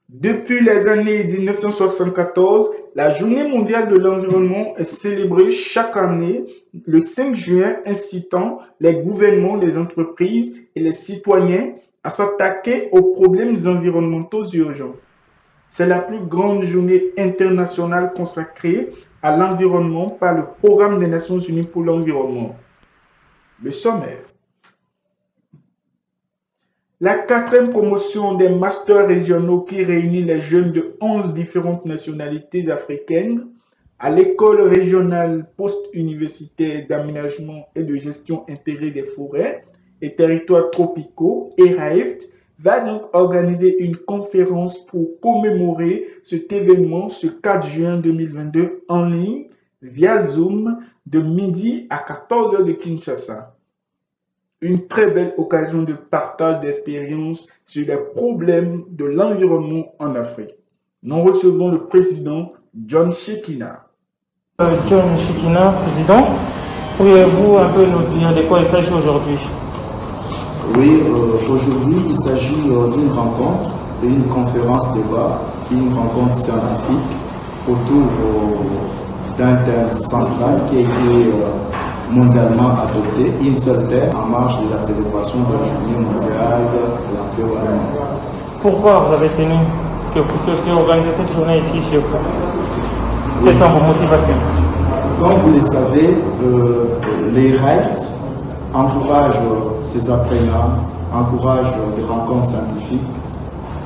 Depuis les années 1974, la Journée mondiale de l'environnement est célébrée chaque année le 5 juin, incitant les gouvernements, les entreprises et les citoyens à s'attaquer aux problèmes environnementaux urgents. C'est la plus grande journée internationale consacrée à l'environnement par le Programme des Nations Unies pour l'environnement. Le sommaire. La quatrième promotion des masters régionaux qui réunit les jeunes de 11 différentes nationalités africaines à l'école régionale post-universitaire d'aménagement et de gestion intégrée des forêts et territoires tropicaux, ERAIFT, va donc organiser une conférence pour commémorer cet événement ce 4 juin 2022 en ligne via Zoom de midi à 14h de Kinshasa. Une très belle occasion de partage d'expériences sur les problèmes de l'environnement en Afrique. Nous recevons le président John Shekina. John Shekina, président, pourriez-vous un peu nous dire de quoi il s'agit aujourd'hui? Oui, aujourd'hui il s'agit d'une rencontre, une conférence débat, une rencontre scientifique autour d'un thème central qui a été mondialement adopté, une seule terre, en marge de la célébration de la Journée mondiale de l'environnement. Pourquoi vous avez tenu que vous puissiez organiser cette journée ici chez vous? Quelles sont vos motivations? Comme vous le savez, les RAIT encouragent ces apprenants, encouragent des rencontres scientifiques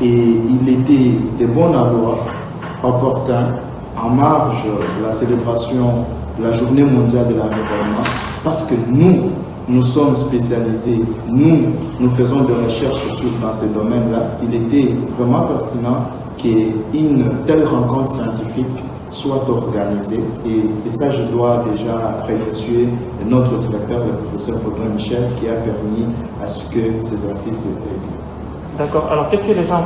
et il était de bon aloi, opportun, en marge de la célébration de la Journée mondiale de l'environnement, parce que nous sommes spécialisés, nous faisons des recherches dans ces domaines-là. Il était vraiment pertinent qu'une telle rencontre scientifique soit organisée et ça je dois déjà remercier notre directeur, le professeur Baudouin Michel, qui a permis à ce que ces assises aient été. D'accord, alors qu'est-ce que les gens...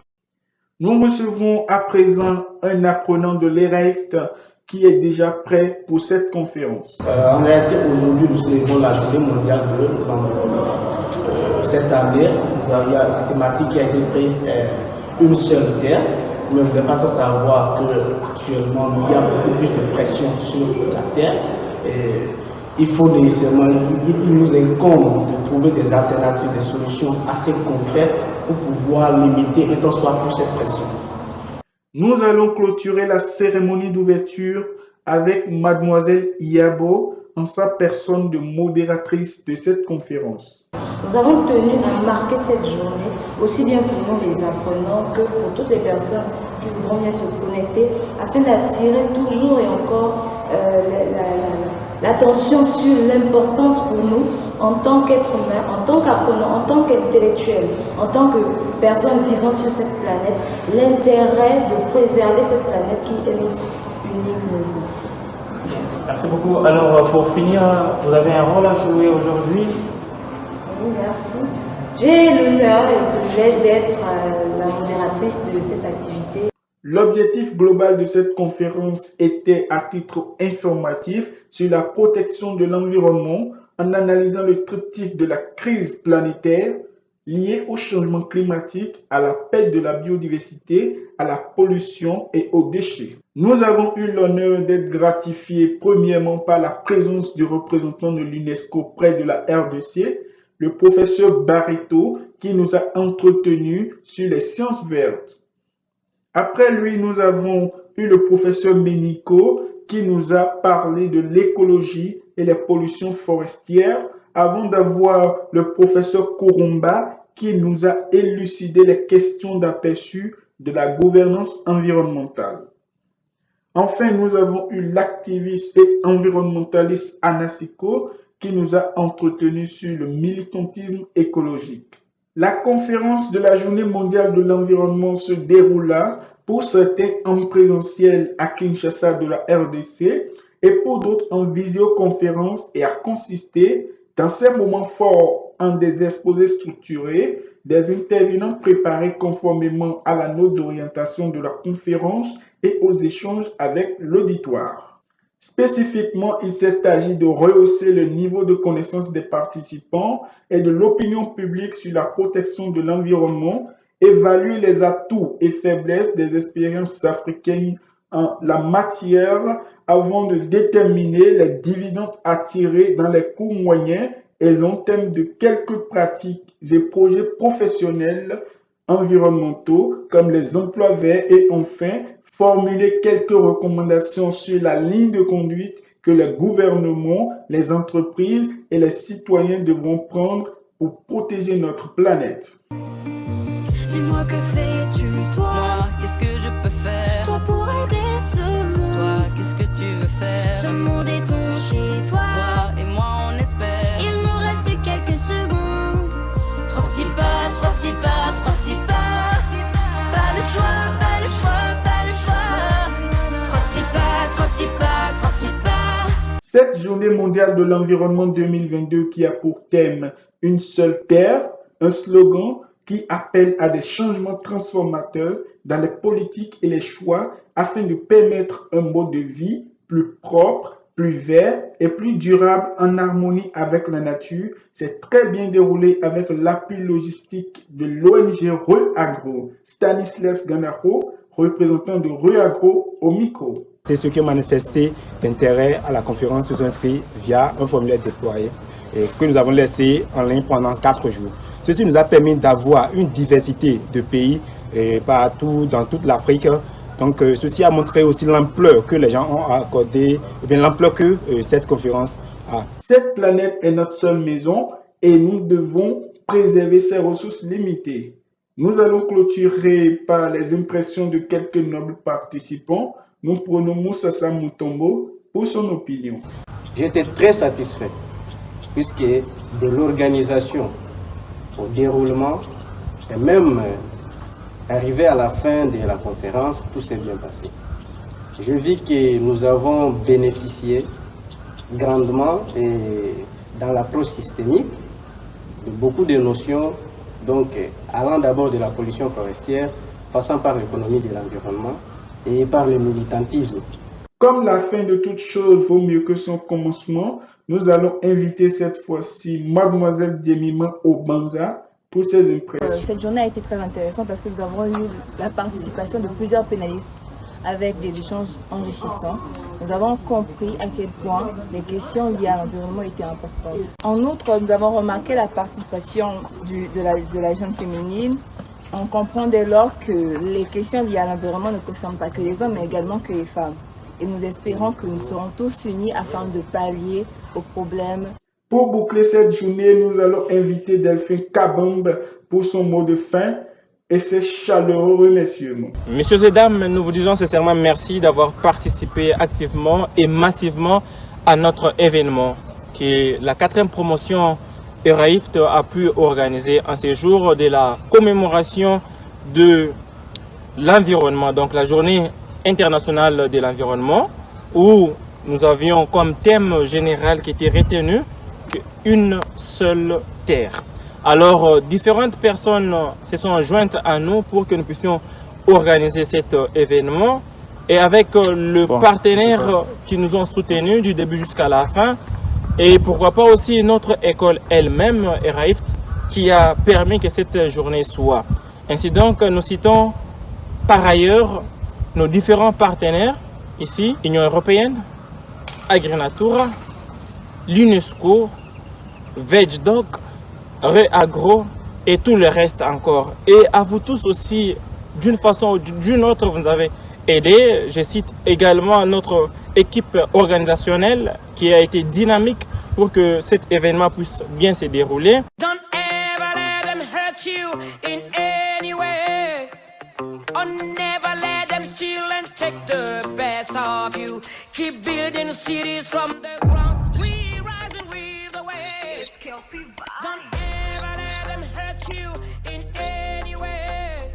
Nous recevons à présent un apprenant de l'ERAIFT qui est déjà prêt pour cette conférence. En réalité, aujourd'hui, nous célébrons la Journée mondiale de l'environnement. Cette année, la thématique qui a été prise est une seule terre. Mais vous n'êtes pas sans savoir qu'actuellement, il y a beaucoup plus de pression sur la terre. Et il faut nécessairement, il nous incombe de trouver des alternatives, des solutions assez concrètes pour pouvoir limiter et tant soit plus cette pression. Nous allons clôturer la cérémonie d'ouverture avec Mademoiselle Iabo en sa personne de modératrice de cette conférence. Nous avons tenu à marquer cette journée, aussi bien pour nous les apprenants que pour toutes les personnes qui voudront bien se connecter, afin d'attirer toujours et encore l'attention sur l'importance pour nous, en tant qu'être humain, en tant qu'apprenant, en tant qu'intellectuel, en tant que personne vivant sur cette planète, l'intérêt de préserver cette planète qui est notre unique maison. Merci beaucoup. Alors, pour finir, vous avez un rôle à jouer aujourd'hui. Oui, merci. J'ai l'honneur et le privilège d'être la modératrice de cette activité. L'objectif global de cette conférence était à titre informatif sur la protection de l'environnement en analysant le triptyque de la crise planétaire liée au changement climatique, à la perte de la biodiversité, à la pollution et aux déchets. Nous avons eu l'honneur d'être gratifiés premièrement par la présence du représentant de l'UNESCO près de la RDC, le professeur Barreto, qui nous a entretenus sur les sciences vertes. Après lui, nous avons eu le professeur Ménico, qui nous a parlé de l'écologie et les pollutions forestières, avant d'avoir le professeur Korumba, qui nous a élucidé les questions d'aperçu de la gouvernance environnementale. Enfin, nous avons eu l'activiste et environnementaliste Anna Siko, qui nous a entretenus sur le militantisme écologique. La conférence de la Journée mondiale de l'environnement se déroula pour certains en présentiel à Kinshasa de la RDC et pour d'autres en visioconférence et a consisté dans ces moments forts en des exposés structurés, des intervenants préparés conformément à la note d'orientation de la conférence et aux échanges avec l'auditoire. Spécifiquement, il s'est agi de rehausser le niveau de connaissance des participants et de l'opinion publique sur la protection de l'environnement, évaluer les atouts et faiblesses des expériences africaines en la matière avant de déterminer les dividendes à tirer dans les courts moyens et long terme de quelques pratiques et projets professionnels environnementaux comme les emplois verts et enfin formuler quelques recommandations sur la ligne de conduite que les gouvernements, les entreprises et les citoyens devront prendre pour protéger notre planète. Dis-moi que fais-tu toi? Moi, qu'est-ce que je peux faire? Toi pour aider ce monde. Toi, qu'est-ce que tu veux faire? Ce monde est ton chez toi. Toi et moi on espère. Il nous reste quelques secondes. Trois petits pas, trois petits pas, trois petits pas. Pas le choix, pas le choix, pas le choix. Trois petits pas, trois petits pas, trois petits pas. Cette journée mondiale de l'environnement 2022 qui a pour thème Une seule terre, un slogan qui appelle à des changements transformateurs dans les politiques et les choix afin de permettre un mode de vie plus propre, plus vert et plus durable en harmonie avec la nature, s'est très bien déroulé avec l'appui logistique de l'ONG Reagro. Stanislas Ganaro, représentant de Reagro au micro. C'est ce qui a manifesté l'intérêt à la conférence se sont inscrits via un formulaire déployé et que nous avons laissé en ligne pendant 4 jours. Ceci nous a permis d'avoir une diversité de pays partout dans toute l'Afrique. Donc ceci a montré aussi l'ampleur que les gens ont accordé, l'ampleur que cette conférence a. Cette planète est notre seule maison et nous devons préserver ses ressources limitées. Nous allons clôturer par les impressions de quelques nobles participants. Nous prenons Moussa Mutombo pour son opinion. J'étais très satisfait puisque de l'organisation au déroulement et même arrivé à la fin de la conférence, tout s'est bien passé. Je vis que nous avons bénéficié grandement et dans l'approche systémique de beaucoup de notions, donc allant d'abord de la pollution forestière, passant par l'économie de l'environnement et par le militantisme. Comme la fin de toute chose vaut mieux que son commencement, nous allons inviter cette fois-ci Mademoiselle Djemima Obanza pour ses impressions. Cette journée a été très intéressante parce que nous avons eu la participation de plusieurs pénalistes avec des échanges enrichissants. Nous avons compris à quel point les questions liées à l'environnement étaient importantes. En outre, nous avons remarqué la participation de la jeune féminine. On comprend dès lors que les questions liées à l'environnement ne concernent pas que les hommes, mais également que les femmes. Et nous espérons que nous serons tous unis afin de pallier aux problèmes. Pour boucler cette journée, nous allons inviter Delphine Kabambe pour son mot de fin et ses chaleureux remerciements. Messieurs et dames, nous vous disons sincèrement merci d'avoir participé activement et massivement à notre événement, qui est la 4e promotion ERAIFT a pu organiser en ces jours de la commémoration de l'environnement, donc la journée internationale de l'environnement, où nous avions comme thème général qui était retenu qu'une seule terre. Alors, différentes personnes se sont jointes à nous pour que nous puissions organiser cet événement. Et avec le partenaire qui nous ont soutenus du début jusqu'à la fin, et pourquoi pas aussi notre école elle-même, ERAIFT, qui a permis que cette journée soit. Ainsi donc, nous citons par ailleurs nos différents partenaires ici, Union européenne, Agrinatura, l'UNESCO, VegDoc, Reagro et tout le reste encore. Et à vous tous aussi, d'une façon ou d'une autre, vous nous avez aidé. Je cite également notre équipe organisationnelle qui a été dynamique pour que cet événement puisse bien se dérouler. Don't ever let them hurt you in any way. Or never let them steal and take the best of you. Keep building cities from the ground. We rise and we the way. Don't ever let them hurt you in any way.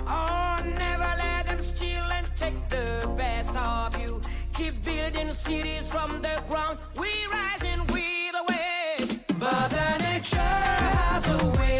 Oh, never let them steal and take the best of you. Keep building cities from the ground. We rise and we the way. But the nature has a way.